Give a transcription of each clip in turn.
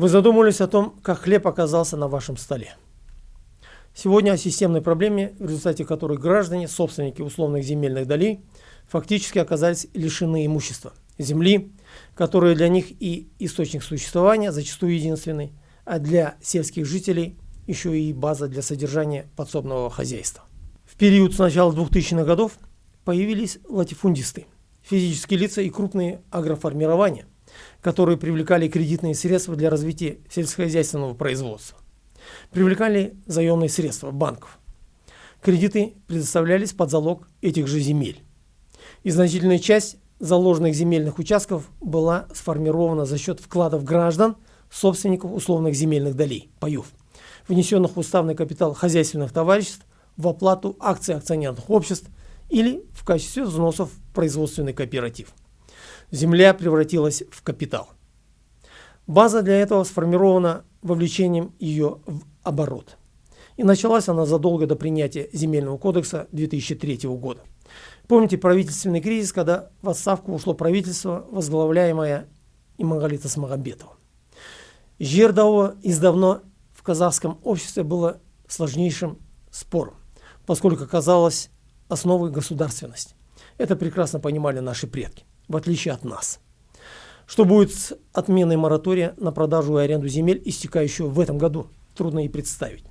Вы задумывались о том, как хлеб оказался на вашем столе? Сегодня о системной проблеме, в результате которой граждане, собственники условных земельных долей, фактически оказались лишены имущества, земли, которая для них и источник существования, зачастую единственный, а для сельских жителей еще и база для содержания подсобного хозяйства. В период с начала 2000-х годов появились латифундисты, физические лица и крупные агроформирования, которые привлекали кредитные средства для развития сельскохозяйственного производства. Привлекали заемные средства банков. Кредиты предоставлялись под залог этих же земель. И значительная часть заложенных земельных участков была сформирована за счет вкладов граждан, собственников условных земельных долей, паев, внесенных в уставный капитал хозяйственных товариществ в оплату акций акционерных обществ или в качестве взносов в производственный кооператив. Земля превратилась в капитал. База для этого сформирована вовлечением ее в оборот. И началась она задолго до принятия Земельного кодекса 2003 года. Помните правительственный кризис, когда в отставку ушло правительство, возглавляемое Иманғали Тасмағамбетовым. Жер дауы издавна в казахском обществе было сложнейшим спором, поскольку оказалось основой государственности. Это прекрасно понимали наши предки, в отличие от нас. Что будет с отменой моратория на продажу и аренду земель, истекающего в этом году, трудно и представить.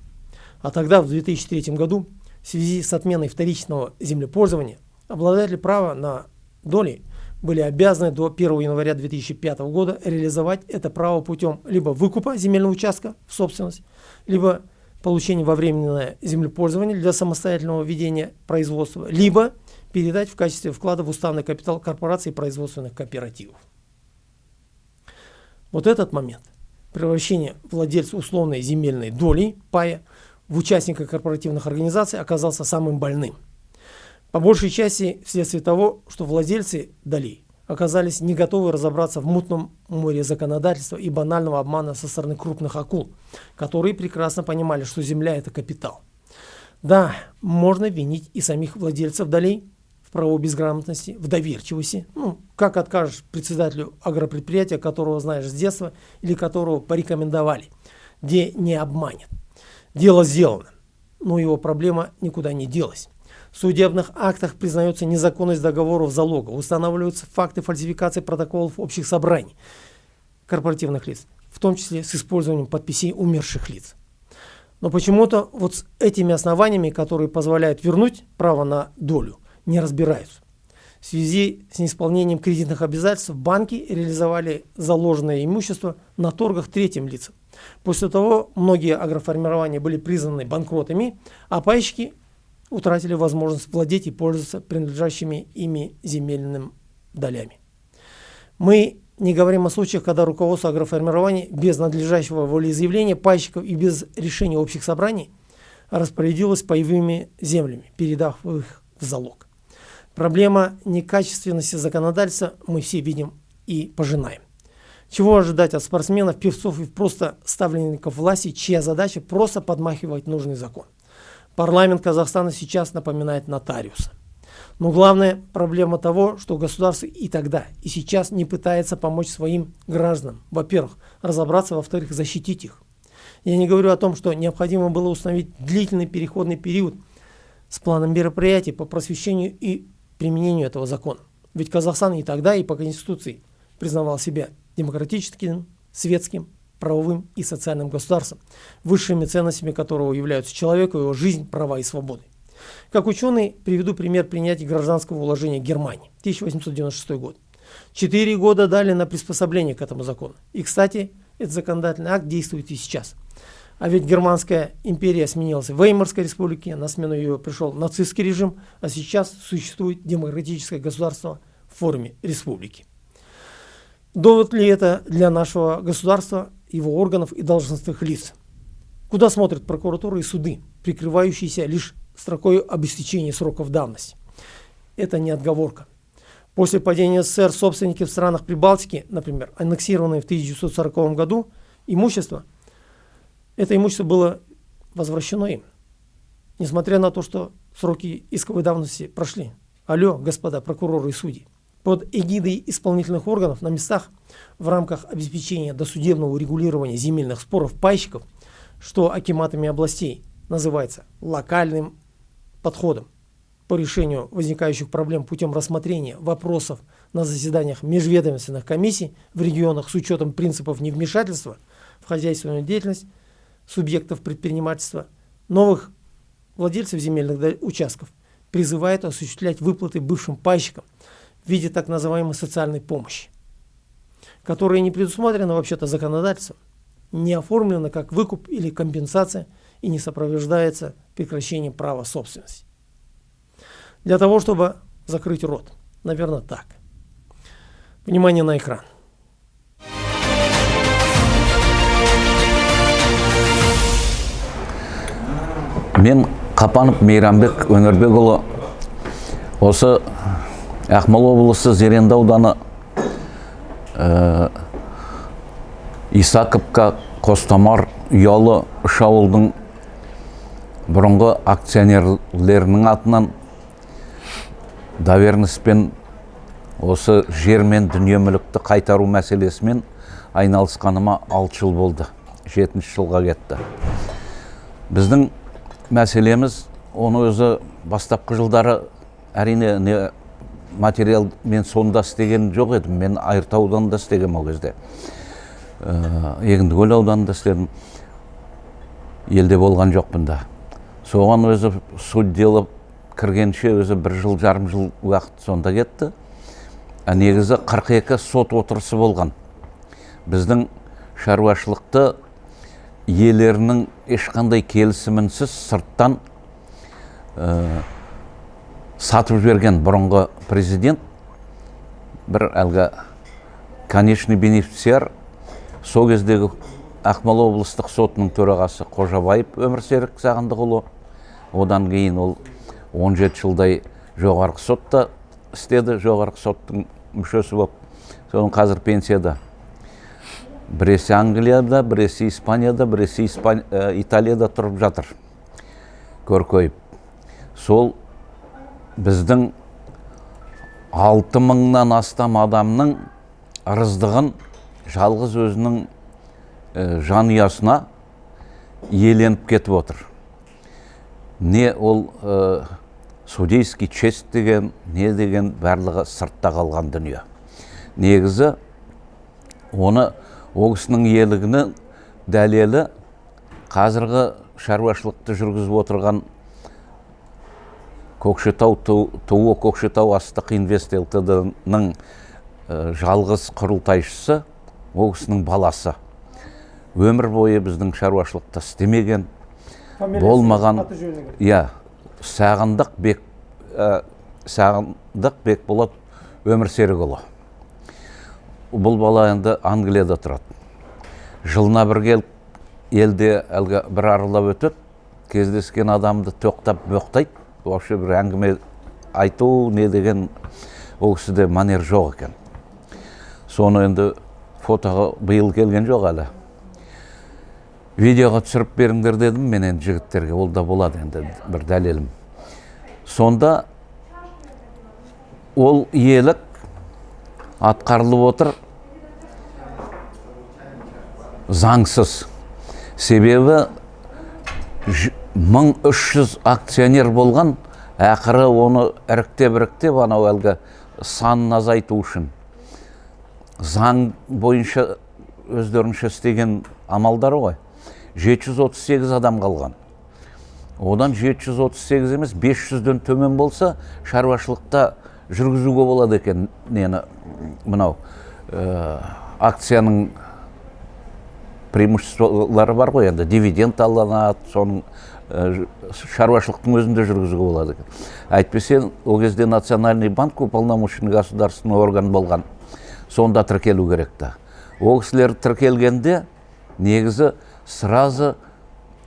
А тогда, в 2003 году, в связи с отменой вторичного землепользования, обладатели права на доли были обязаны до 1 января 2005 года реализовать это право путем либо выкупа земельного участка в собственность, либо получения во временное землепользование для самостоятельного ведения производства, либо передать в качестве вклада в уставный капитал корпораций и производственных кооперативов. Вот этот момент превращения владельца условной земельной доли, пая, в участника корпоративных организаций оказался самым больным. По большей части вследствие того, что владельцы долей оказались не готовы разобраться в мутном море законодательства и банального обмана со стороны крупных акул, которые прекрасно понимали, что земля – это капитал. Да, можно винить и самих владельцев долей в правовой безграмотности, в доверчивости. Как откажешь председателю агропредприятия, которого знаешь с детства или которого порекомендовали, где не обманет. Дело сделано, но его проблема никуда не делась. В судебных актах признается незаконность договоров залога, устанавливаются факты фальсификации протоколов общих собраний корпоративных лиц, в том числе с использованием подписей умерших лиц. Но почему-то вот с этими основаниями, которые позволяют вернуть право на долю, не разбираются. В связи с неисполнением кредитных обязательств банки реализовали заложенное имущество на торгах третьим лицам. После того многие агроформирования были признаны банкротами, а пайщики утратили возможность владеть и пользоваться принадлежащими ими земельными долями. Мы не говорим о случаях, когда руководство агроформирований без надлежащего волеизъявления пайщиков и без решения общих собраний распорядилось паевыми землями, передав их в залог. Проблема некачественности законодательства мы все видим и пожинаем. Чего ожидать от спортсменов, певцов и просто ставленников власти, чья задача просто подмахивать нужный закон? Парламент Казахстана сейчас напоминает нотариуса. Но главная проблема того, что государство и тогда, и сейчас не пытается помочь своим гражданам. Во-первых, разобраться, во-вторых, защитить их. Я не говорю о том, что необходимо было установить длительный переходный период с планом мероприятий по просвещению и применению этого закона. Ведь Казахстан и тогда, и по Конституции признавал себя демократическим, светским, правовым и социальным государством, высшими ценностями которого являются человек, его жизнь, права и свободы. Как ученый приведу пример принятия гражданского уложения Германии, 1896 год. 4 года дали на приспособление к этому закону. И, кстати, этот законодательный акт действует и сейчас. А ведь Германская империя сменилась в Веймарской республике, на смену ее пришел нацистский режим, а сейчас существует демократическое государство в форме республики. Довод ли это для нашего государства, его органов и должностных лиц? Куда смотрят прокуратура и суды, прикрывающиеся лишь строкой об истечении сроков давности? Это не отговорка. После падения СССР собственники в странах Прибалтики, например, аннексированные в 1940 году, это имущество было возвращено им, несмотря на то, что сроки исковой давности прошли. Алло, господа прокуроры и судьи, под эгидой исполнительных органов на местах в рамках обеспечения досудебного урегулирования земельных споров пайщиков, что акиматами областей называется локальным подходом по решению возникающих проблем путем рассмотрения вопросов на заседаниях межведомственных комиссий в регионах с учетом принципов невмешательства в хозяйственную деятельность субъектов предпринимательства, новых владельцев земельных участков призывает осуществлять выплаты бывшим пайщикам в виде так называемой социальной помощи, которая не предусмотрена вообще-то законодательством, не оформлена как выкуп или компенсация и не сопровождается прекращением права собственности. Для того, чтобы закрыть рот, наверное, так. Внимание на экран. Мен Қапанов Мейрамбек Өнербекұлы осы Ақмола облысы Зеренді ауданы Исаковка, Қостомар, Ұялы үш ауылдың бұрынғы акционерлерінің атынан доверенностьпен осы жер мен дүние мүлікті қайтару мәселесімен айналысқаныма 6 жыл болды. 7-ші жылға кетті. Біздің мәселеміз, оны өзі бастапқы жылдары әрине материал мен сонда істеген жоқ едім. Мен Айыртаудан да істегем ол кезде. Егіндікөл ауданында істедім. Елде болған жоқпын да. Соған өзі судделіп кіргенше өзі 1 жыл, жарым жыл уақыт сонда кетті. Негізі 42 сот отырысы болған. Біздің шаруашылықты иелерінің ешқандай келісімінсіз сырттан сатып жіберген бұрынғы президент, бір әлгі конечный бенефициар, сол кездегі Ақмола облыстық сотының төрағасы Қожабаев Өмірсерік Сағындықұлы, одан кейін ол 17 жылдай жоғарғы сотта істеді, жоғарғы соттың мүшесі болып, соның қазір пенсияда. Біресе Англияда, біресе Испанияда, біресе Италияда тұрып жатыр, көркейіп. Сол біздің 6000-нан астам адамның ырыздығын жалғыз өзінің жанұясына иеленіп кетіп отыр. Не ол судейский честь деген, не деген барлығы сыртта қалған дүние. Негізі оны ол кісінің иелігінің дәлелі қазіргі шаруашылықты жүргізіп отырған Көкшетау ТУ Көкшетау Астық Инвест ЛТД-ның жалғыз құрылтайшысы ол кісінің баласы. Өмір бойы біздің шаруашылықта істемеген, болмаған, Сағындық Бекболат Өмірсерікұлы. Бұл бала енді Англияда тұрады. Жылына бір келіп, елде әлгі бір арылап өтіп, кездескен адамды тоқтап боқтайды. Вообще бір әңгіме айту не деген ол кісіде манер жоқ екен. Соны енді фотоға биыл келген жоқ әлі. Видеоға түсіріп беріңдер дедім мен енді жігіттерге, ол да болады енді бір дәлелім. Сонда ол иелік атқарылып отыр заңсыз. Себебі 1300 акционер болған, ақыры оны іріктеп, анау әлгі санын азайту үшін. Заң бойынша өздерінше істеген амалдары ғой. 738 адам қалған. Одан 738 емес, 500-ден төмен болса, шаруашылықта жүргізуге болады екен, мынау акцияның преимуществолары бар ғой, енді дивиденд алынады, соның шаруашылықтың өзінде жүргізуге болады екен. Әйтпесе, ол кезде Национальный банк уполномоченный государственный орган болған, сонда тіркелу керекті. Ол кісілер тіркелгенде, негізі сразу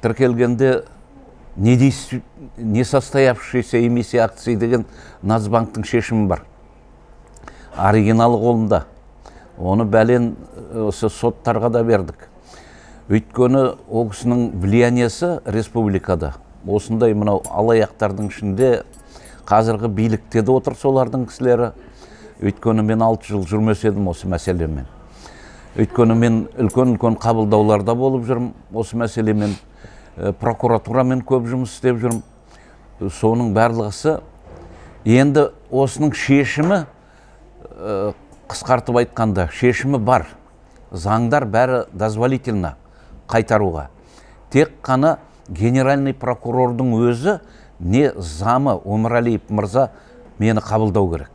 тіркелгенде не состоявшиеся эмиссия акций деген Нацбанктың шешімі бар. Оригиналы қолында. Оны бәлен соттарға да бердік. Өйткені ол кісінің влияниясы республикада. Осындай мынау алаяқтардың ішінде қазіргі билікте де отыр солардың кісілері. Өйткені мен 6 жыл жүрмес едім осы мәселемен. Өйткені мен үлкен қабылдауларда болып жүрмін осы мәселемен. Прокуратурамен көп жұмыс істеп жүрмін. Соның барлығысы енді осының шешімі, қысқартып айтқанда, шешімі бар. Заңдар бәрі дозволительно қайтаруға. Тек қана генеральный прокурордың өзі не замы Өмірәлиев мырза мені қабылдау керек.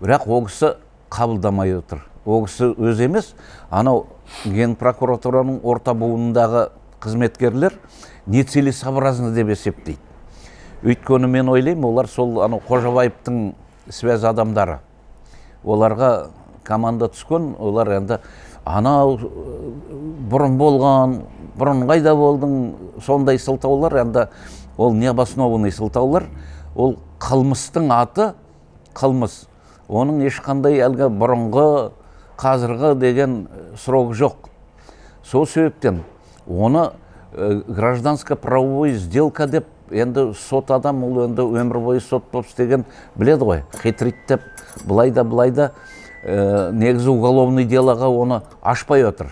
Бірақ ол кісі қабылдамай отыр. Ол кісі өз емес, анау ген прокуратураның орта буынындағы қызметкерлер нецелесообразно деп есептейді. Өйткені мен ойлаймын, олар сол анау Қожабаевтың связь адамдары. Оларға команда түскен, олар енді анау бұрын болған, бұрын қайда болдың, сондай сылтаулар, енді ол необоснованный сылтаулар, ол қылмыстың аты қылмыс. Оның ешқандай әлгі бұрынғы, қазіргі деген срок жоқ. Сол себептен оны гражданско-правовой сделка деп, енді сот адам, ол енді өмір бойы сот болып істеген біледі ғой. Хитрить былайда негізі уголовный делоға оны ашпай отыр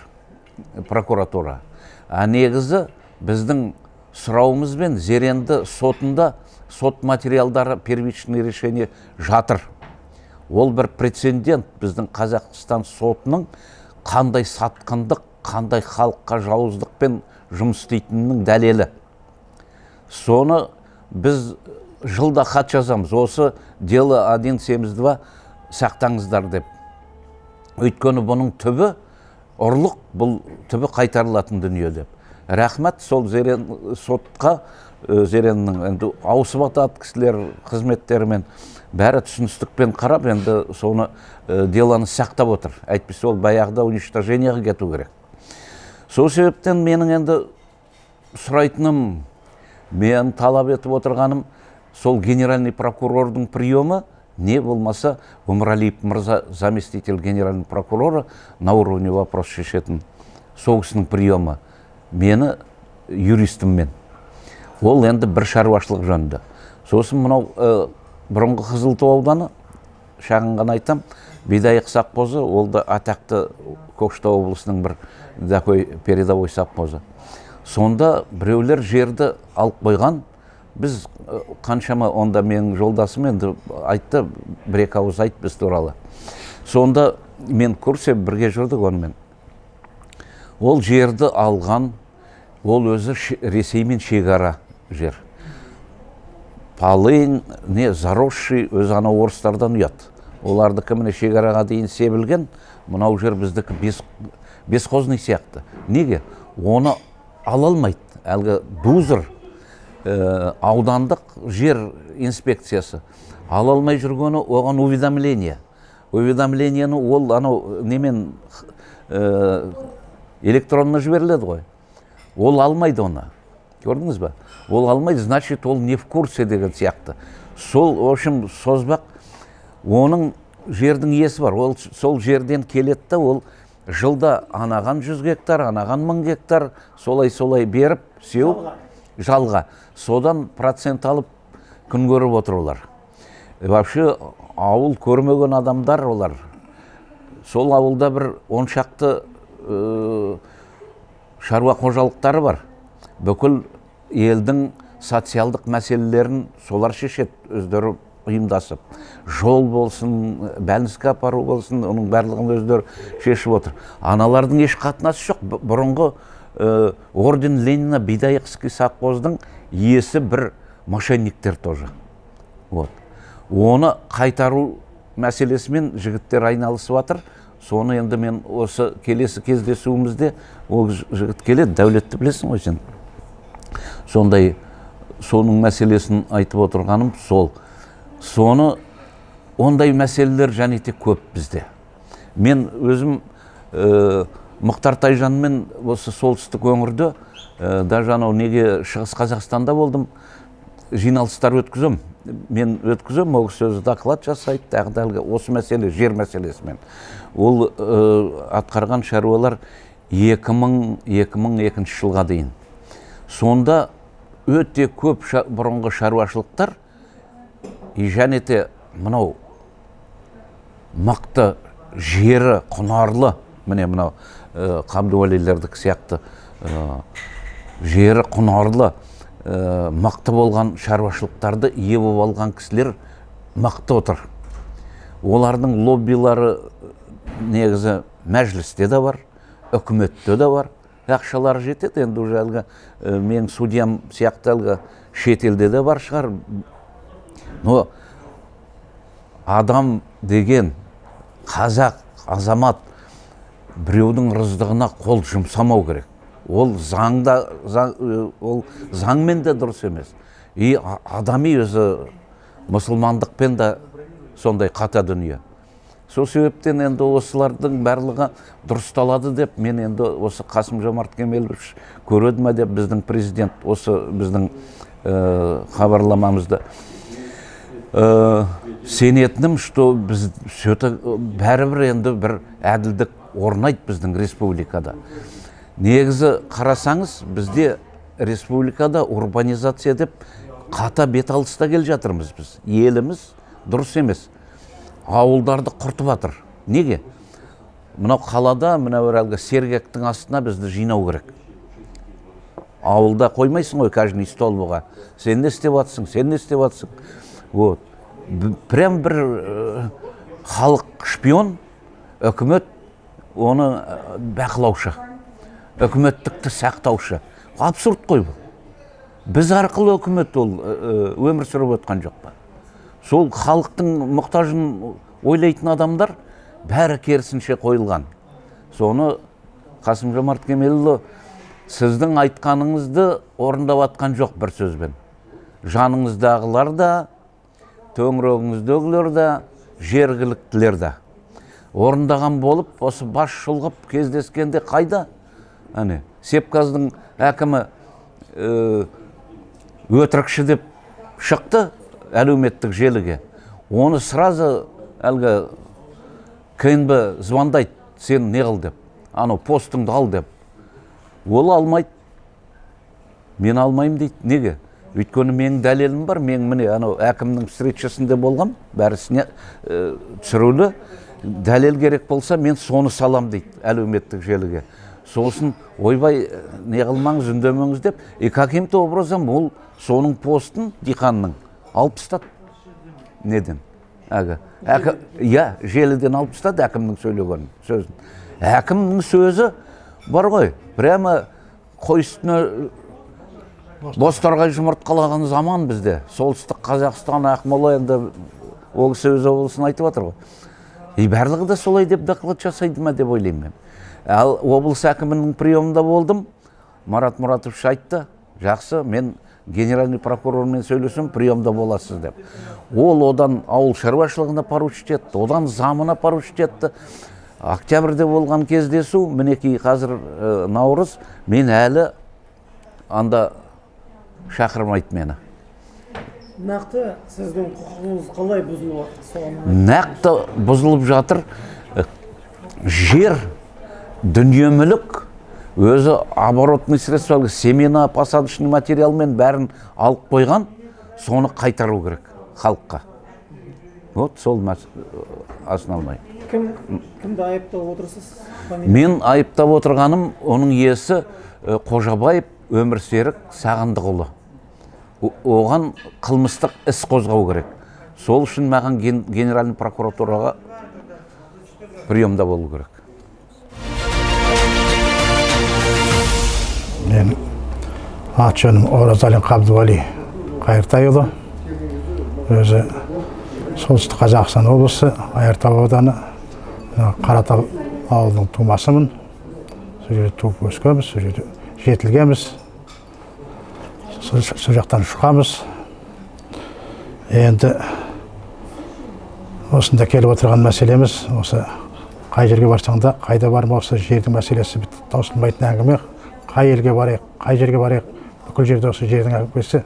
прокуратура. А негізі біздің сұрауымызбен Зеренді сотында сот материалдары первичный решение жатыр. Ол бір прецедент біздің Қазақстан сотының қандай сатқындық, қандай халыққа жауыздықпен жұмыс істейтінінің дәлелі. Соны біз жылда хат жазамыз, осы дело 172 сақтаңыздар деп. Өйткені бұның түбі ұрлық, бұл түбі қайтарылатын дүние деп. Рахмет сол Зерен сотқа, Зереннің енді ауысып атады кісілер қызметтерімен бәрі түсіністікпен қарап, енді соны деланы сақтап отыр. Әйтпесе ол баяғыда уничтожениеға кету керек. Сол себептен менің енді сұрайтыным, мен талап етіп отырғаным, сол генеральный прокурордың приемы, не болмаса Өмірәлиев мырза заместитель генеральный прокурора на уровне вопрос шешетін сол кісінің приемы мені юристіммен. Ол енді бір шаруашылық жөнінде. Сосын мынау бұрынғы Қызылту ауданы, шағын ғана айтам, Бидайық совхозы, ол да атақты Көкшетау облысының бір такой передовой совхозы. Сонда біреулер жерді алып қойған. Біз қаншама онда менің жолдасым енді айтты, бір-екі ауыз айт біз туралы. Сонда мен көрсем бірге жүрдік онымен. Ол жерді алған, ол өзі Ресеймен шекара жер. Полынь, не заросший, өзі ана орыстардан ұят. Олардікі міне шекараға дейін себілген, мынау жер біздікі бесқозный сияқты. Неге? Оны ала алмайды. Әлгі Дузыр аудандық жер инспекциясы ала алмай жүргені оған уведомление. Уведомлениені ол анау немен электронно жіберіледі ғой. Ол алмайды оны. Көрдіңіз ба? Ол алмайды, значит, ол не в курсе деген сияқты. Сол, в общем, созбақ, оның жердің иесі бар. Ол сол жерден келетті, ол жылда анаған 100 гектар, анаған 1000 гектар, солай беріп, сеу жалға. Содан процент алып күн көріп отыр олар. Вообще, ауыл көрмеген адамдар олар. Сол ауылда бір 10 шақты шаруа қожалықтары бар. Бүкіл елдің социалдық мәселелерін солар шешеді, өздері ұйымдасып. Жол болсын, бәлініске апару болсын, оның барлығын өздері шешіп отыр. Аналардың еш қатынасы жоқ. Бұрынғы орден Ленина Бидайықский совхоздың иесі бір мошенниктер тоже. Оны қайтару мәселесімен жігіттер айналысып жатыр. Соны енді мен осы келесі кездесуімізде ол жігіт келеді, Дәулетті білесің ғой сен. Сондай соның мәселесін айтып отырғаным сол. Соны ондай мәселелер және де көп бізде. Мен өзім Мұхтар Тайжанмен осы солтүстік өңірде, даже анау неге Шығыс Қазақстанда болдым, жиналыстар өткізем. Мен өткізем, ол сөзі доклад жасайды, тағы осы мәселе, жер мәселесімен. Ол атқарған шаруалар 2002 жылға дейін. Сонда өте көп бұрынғы шаруашылықтар, және де мынау мықты жері құнарлы, міне мынау Қабдуалилердікі сияқты жері құнарлы, мықты болған шаруашылықтарды ие болып алған кісілер мықты отыр. Олардың лоббилары негізі мәжілісте де бар, үкіметте де бар. Ақшалары жетеді, енді уже әлгі мен судьям сияқты әлгі шетелде де бар шығар. Но адам деген қазақ азамат біреудің рыздығына қол жұмсамау керек. Ол заңмен де дұрыс емес. И адами өзі мұсылмандықпен де сондай қата дүние. Сол себептен енді осылардың барлығы дұрысталады деп, мен енді осы Қасым-Жомарт Кемелович көреді ме деп біздің президент осы біздің хабарламамызды сенетінім, что біз бәрібір енді бір әділдік орнайды біздің республикада. Негізі қарасаңыз, бізде республикада урбанизация деп қата беталыста кел жатырмыз біз. Еліміз дұрыс емес. Ауылдарды құртып жатыр. Неге? Мынау қалада, мынау әлгі сергектің астына бізді жинау керек. Ауылда қоймайсың ғой каждый столбыға. Сен не істеп жатсың, сен не істеп жатсың. Вот. Прям бір халық шпион, үкімет оны бақылаушы. Үкіметтікті сақтаушы. Абсурд қой бұл. Біз арқылы үкімет ол өмір сүріп өтқан жоқ па. Сол халықтың мұқтажын ойлайтын адамдар бәрі керісінше қойылған. Соны Қасым-Жомарт Кемелұлы сіздің айтқаныңызды орындап атқан жоқ бір сөзбен. Жаныңыздағылар да, төңірегіңіздегілер де, жергіліктілер де. Орындаған болып, осы бас шұлғып кездескенде қайда? Сепказдың әкімі өтірікші деп шықты әлеуметтік желіге. Оны сразу әлгі КНБ звондайды, сен не қыл деп, анау постыңды ал деп. Ол алмайды. Мен алмайым дейді. Неге? Өйткені менің дәлелім бар, мен міне анау әкімнің встречасында болғам, бәрісіне түсірулі. Дәлел керек болса, мен соны салам дейді әлеуметтік желіге. Сосын ойбай не қылмаңыз, үндемеңіз деп, каким-то образом ол соның постын диқанның алып тастады. Неден? Желіден алып тастады әкімнің сөйлеген сөзін. Әкімнің сөзі бар ғой, прямо қой үстіне бозторғай жұмыртқалаған заман бізде. Солтүстік Қазақстан, Ақмола енді ол сөз облысын айтып жатыр ғой. Барлығы да солай деп дақылат жасайды ма деп ойлаймын мен. Ал облыс әкімінің приемында болдым. Марат Мұратович айтты, жақсы, мен генеральный прокурормен сөйлесем, приемда боласыз деп. Ол одан ауыл шаруашылығына поручить етті, одан замына поручить етті. Октябрьде болған кездесу, мінекей қазір наурыз, мен әлі анда шақырмайды мені. Нақты сіздің құқығыңыз қалай бұзылып жатыр? Нақты бұзылып жатыр. Жер, дүние мүлік, өзі оборотный средства, семена, посадочный материалмен бәрін алып қойған, соны қайтару керек халыққа. Вот сол основной. Кімді айыптап отырсыз? Мен айыптап отырғаным, оның иесі Қожабаев Өмірсерік Сағындықұлы. Оған қылмыстық іс қозғау керек. Сол үшін маған генеральный прокуратураға приемда болу керек. Мен аты-жөнім Оразалин Қабдуали Қайыртайұлы. Өзі солтүстік Қазақстан облысы, Айыртау ауданы, Қаратал ауылының тумасымын. Сол жерде туып өскенбіз, сол жерде жетілгенбіз. Сол жақтан шыққанбыз. Енді осында келіп отырған мәселеміз, осы қай жерге барсаң да, қайда барма осы жердің мәселесі таусылмайтын әңгіме. Қай елге барайық, қай жерге барайық, бүкіл жерде осы жердің әңгімесі.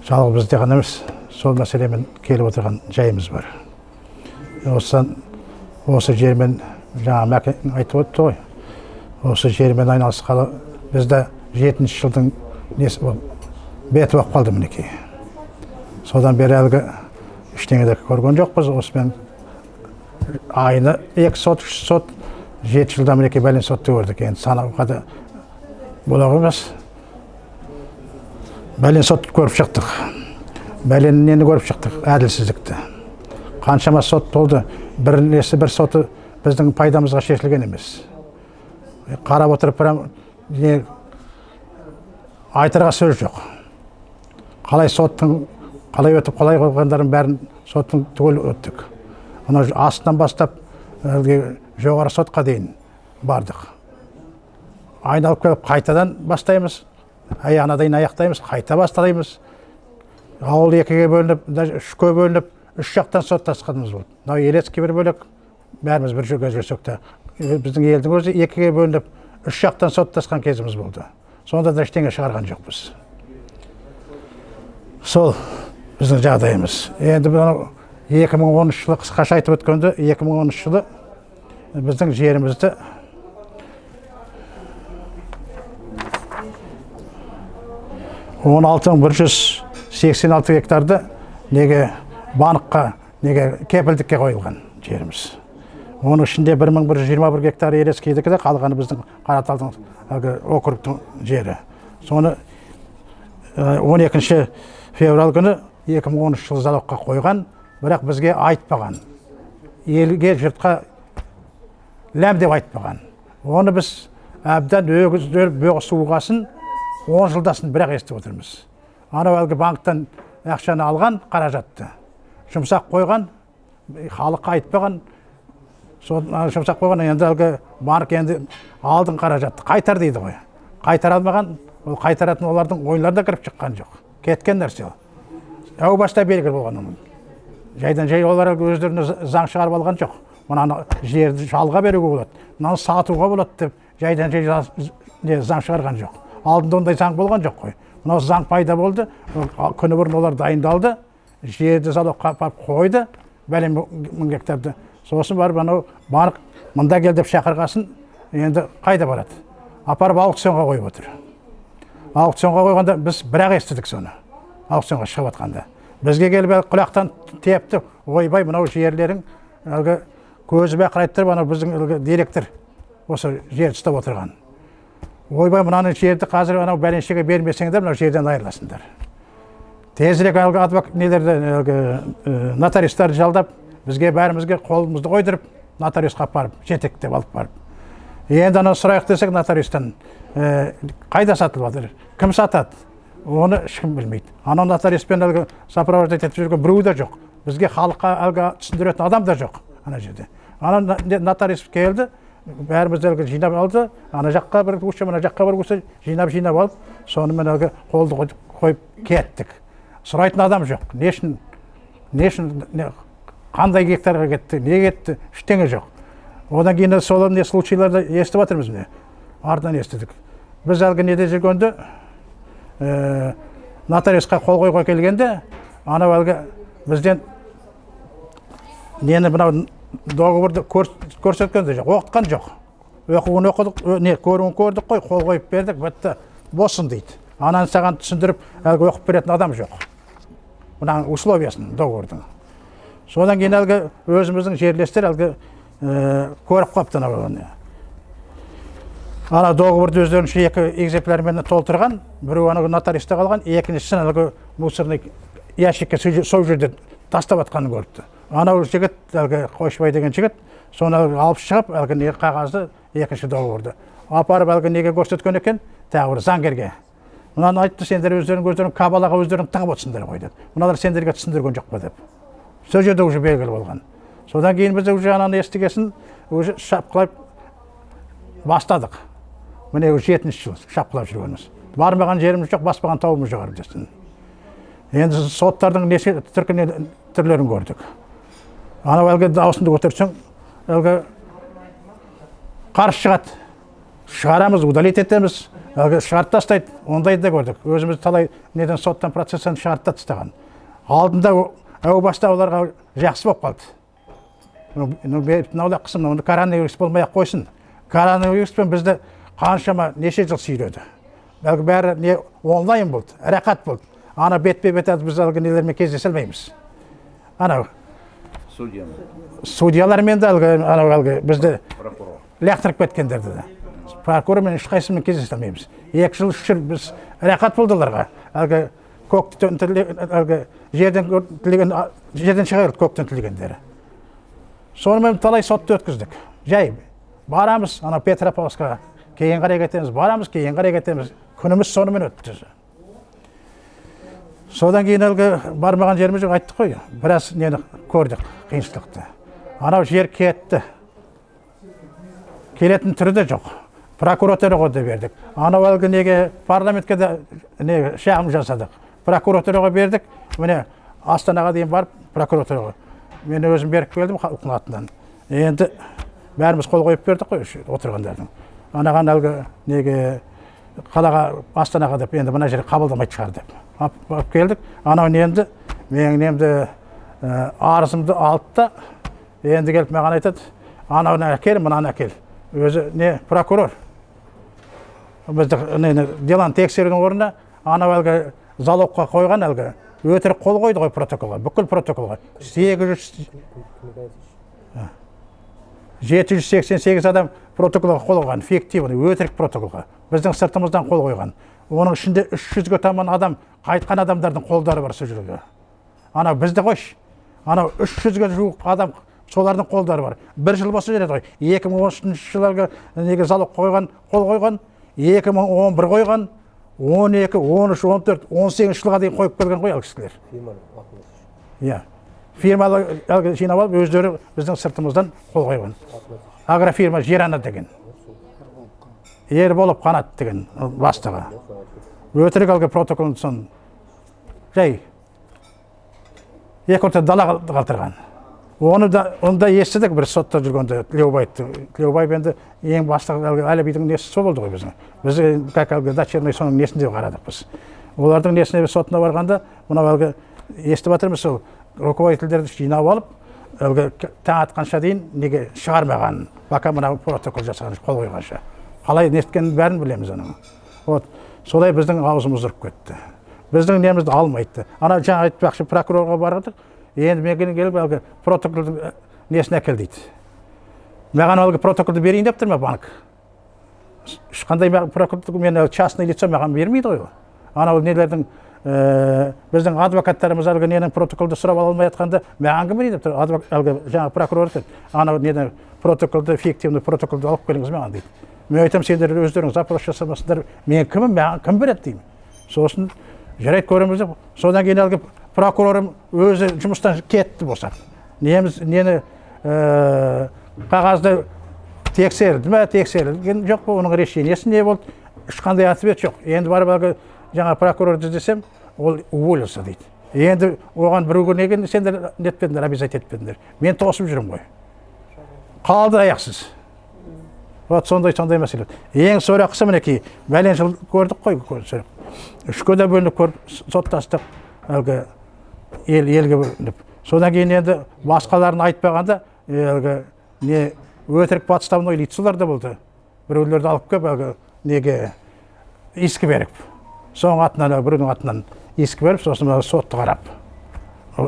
Жалғыз бізде ғана емес, сол мәселемен келіп отырған жайымыз бар. Осы жермен жаңа Мәкен айтып өтті ғой. Осы жермен айналысқалы бізде 7 жылдың беті болып қалды мінекей. Содан бері әлгі ештеңе де көрген жоқпыз. Осымен айына 2 сот, 3 сот, 7 жылдан мінеке бәлен сотты көрдік. Енді санауға да болақ емес. Бәлен сот көріп шықтық. Бәленнені көріп шықтық, әділсіздікті. Қаншама сот болды, бір соты біздің пайдамызға шешілген емес. Қарап отырып, айтарға сөз жоқ. Қалай соттың, қалай өтіп, қалай қойғандарын бәрін соттың түгел өттік. Оны астынан бастап, жоғары сотқа дейін бардық. Айналып келіп, қайтадан бастаймыз, аяғына дейін аяқтаймыз, қайта бастаймыз. Ауыл 2-ге бөлініп, 3-ке бөлініп, 3 жақтан соттасқанымыз болды. Мынау Елецкий бір бөлек, бәріміз бір жерге жүрсек те. Біздің елдің өзі 2-ге бөлініп, 3 жақтан соттасқан кезіміз болды. Сонда да ештеңе шығарған жоқпыз. Сол біздің жағдайымыз. Енді 2013 жылы қысқаша айтып өткенде, 2013 жылы біздің жерімізді $16,186 гектарды неге банкқа, неге кепілдікке қойылған жеріміз. Оның ішінде 1121 гектар Елецкийдікі де, қалғаны біздің Қараталдың округтың жері. Соны 12 февраль күні 2013 жылы залогқа қойған, бірақ бізге айтпаған. Елге, жұртқа ләм деп айтпаған. Оны біз әбден өгіздер бөғі суғасын 10 жылдасын бірақ естіп отырмыз. Анау әлгі банктан ақшаны алған қаражатты. Жұмсақ қойған, халыққа айтпаған, жұмсақ қойған, енді әлгі банк енді алдың қаражатты, қайтар дейді ғой. Қайтар алмаған, ол қайтаратын олардың ойынларында кіріп шыққан жоқ. Кеткен нәрсе. Әу баста белгілі болған оның. Жайдан жай олар өздеріне заң шығарып алған жоқ. Мұнаны жерді жалға беруге болады, мұнаны сатуға болады деп жайдан жай заң шығарған жоқ. Алдында ондай заң болған жоқ қой. Мынау заң пайда болды, күні бұрын олар дайындалды, жерді залогқа апарып қойды, бәлен 1000 гектарды. Сосын барып анау банк мында кел деп шақырғасын, енді қайда барады? Апарып аукционға қойып отыр. Аукционға қойғанда біз бірақ естідік соны. Аукционға шығып атқанда. Бізге келіп құлақтан тепті, ойбай, мынау жерлерің көзі бақырайды тұрып, анау біздің директор осы жер ұстап отырған. Ойбай, мынаны жерді қазір анау бәленшеге бермесеңдер, мынау жерден айырыласыңдар. Тезірек нотариустарды жалдап, бізге бәрімізге қолымызды қойдырып, нотариусқа апарып, жетектеп алып барып. Енді анау сұрайық десек нотариустан, қайда сатылып жатыр? Кім сатады? Оны ешкім білмейді. Анау нотариуспен сопровождать етіп жүрген біреу де жоқ. Бізге халыққа түсіндіретін адам да жоқ ана жерде. Ана нотариус келді, бәрімізді жинап алды, ана жаққа бір көше, ана жаққа бір көше жинап алып, сонымен қолды қойып кеттік. Сұрайтын адам жоқ. Нешін, қандай гектарға кетті, не кетті, ештеңе жоқ. Одан кейін сол случайларды естіп жатырмыз міне. Артынан естідік. Біз әлгі неде жүргенде, нотариусқа қол қойға келгенде, анау әлгі бізден нені мынау договорды көрсеткен де жоқ, оқытқан жоқ. Оқуын оқыдық, көруін көрдік қой, қол қойып бердік, бітті, босын дейді. Ананы саған түсіндіріп, әлгі оқып беретін адам жоқ. Мұның условиясын, договордың. Содан кейін әлгі өзіміздің жерлестер әлгі көріп қапты анау. Ана договорды өздерінше 2 экземплярмен толтырған, біреу ана нотариуста қалған, екіншісін әлгі мусорный ящикке сол жерде тастап атқанын көріпті. Анау жігіт, әлгі Қойшыбай деген жігіт, соны алып шығып, әлгі қағазды екінші договорды. Апарып әлгі неге көрсеткен екен, тағы бір заңгерге. Мұнаны айтты, сендер өздерің кабалаға өздерің тығып отырсыңдар ғой деді. Мұналар сендерге түсіндірген жоқ па деп. Сол жерде уже белгілі болған. Содан кейін біз уже ананы естігесін, уже шапқылап бастадық. Міне 7-ші жыл шапқылап жүргеніміз. Бармаған жеріміз жоқ, баспаған тауымыз жоқ әрбірдесін. Енді соттардың неше түрлерін көрдік. Анау әлгі даусынды көтерсең, әлгі қарсы шығады. Шығарамыз, удалить етеміз, әлгі шығарып тастайды. Ондайды да көрдік. Өзіміз талай неден соттан процесстен шығарып тастаған. Алдында әу баста оларға жақсы болып қалды. Мынаулақ қысым, коронавирус болмай-ақ қойсын. Коронавируспен бізді қаншама неше жыл сүйреді. Бәрі онлайн болды, рақат болды. Ана бетпе-бет біз әлгі нелермен кездесе алмаймыз. Анау, судьялармен де әлгі бізді лақтырып кеткендерді де. Прокурормен ешқайсымен кездесе алмаймыз. 2 жыл 3 жыл біз рақат болды оларға. Әлгі көктен әлгі жерден шығарылды көктен тілегендері. Сонымен талай сотты өткіздік. Жай барамыз, ана Петропавловскға кейін қарай кетеміз, барамыз, кейін қарай кетеміз. Күніміз сонымен өтті. Содан кейін әлгі бармаған жеріміз жоқ, айттық қой. Біраз нені көрдік, қиыншылықты. Анау жер кетті. Келетін түрі де жоқ. Прокуратураға да бердік. Анау әлгі неге парламентке де шағым жасадық. Прокуратураға бердік. Міне Астанаға дейін барып прокуратураға. Мен өзім беріп келдім халықтың атынан. Енді бәріміз қол қойып бердік қой отырғандардың. Анаған әлгі неге қалаға Астанаға деп енді мына жер қабылдамайды шығар деп. Алып келдік. Анау немді менің немді арызымды алып та енді келіп маған айтады, анауны әкел, мынаны әкел. Өзі не прокурор. Бізді деланы тексерудің орнына анау әлгі залогқа қойған әлгі өтірік қол қойды ғой протоколға, бүкіл протоколға. 788 адам протоколға қол қойған, фиктивный, өтірік протоколға. Біздің сыртымыздан қол қойған. Оның ішінде 300-ге таман адам, қайтқан адамдардың қолдары бар сол жерге. Анау бізді қойш. Анау 300-ге жуық адам солардың қолдары бар. 1 жыл болса жереді ғой. 2013 жылға неге залог қойған, қол қойған, 2011 қойған, 12, 13, 14, 18 жылға дейін қойып келген ғой кісілер. Иә. Фирмалы жинап алып өздері біздің сыртымыздан қол қойған. Агрофирма Жерана деген. Ер болып қанат деген бастығы. Өтірік әлгі протоколын сон жай екі орта дала қалтырған. Оны да естідік бір сотта жүргенде Тлеубаев енді ең бастығы Әлібидің несі сол болды ғой біздің. Біз как әлгі дочерный соның несінде қарадық біз. Олардың несіне сотына барғанда мынау әлгі естіп жатырмыз сол руководительдерді жинап алып әлгі таң атқанша дейін неге шығармаған, пока мынау протокол жасаған қол қойғанша. Қалай неткенін бәрін білеміз оның. Вот солай біздің аузымыз ұрып кетті. Біздің немізді алмайды. Ана жаңа айтпақшы прокурорға бардық. Енді мен келіп әлгі протоколдың несіне әкел дейді. Маған әлгі протоколды берейін деп тұр ма банк? Ешқандай прокурорды мен частный лицо маған бермейді ғой. Анау нелердің біздің адвокаттарымыз әлгі ненің протоколды сұрап алмай жатқанда маған кім берейін деп тұр. Әлгі жаңа прокурор айтады. Анау нені протоколды, фиктивный протоколды алып келіңіз маған дейді. Мен айтам, сендер өздерің запрос жасамасындар, мен кімім, маған кім береді деймін. Сосын жарайды көреміз деп, содан кейін әлгі прокурорым өзі жұмыстан кетті болса. Нені қағазды тексерілді ме, тексерілген жоқ па, оның решениесі не болды, ешқандай ответ жоқ. Енді барып әлгі жаңа прокурорды іздесем, ол уволился дейді. Енді оған біреуге неге сендер нетпедіңдер, обязать етпедіңдер. Мен тосып жүрмін ғой. Қалды аяқсыз. Вот сондай мәселе. Ең сорақысы мінекей, бәлен жыл көрдік қой. 3-ке де бөлініп көріп, соттастық әлгі елге бөлініп. Содан кейін енді басқаларын айтпағанда, әлгі не өтірік подставной лицалар да болды. Біреулерді алып кеп, әлгі неге иск беріп. Соң атынан, біреудің атынан иск беріп, сосын сотты қарап.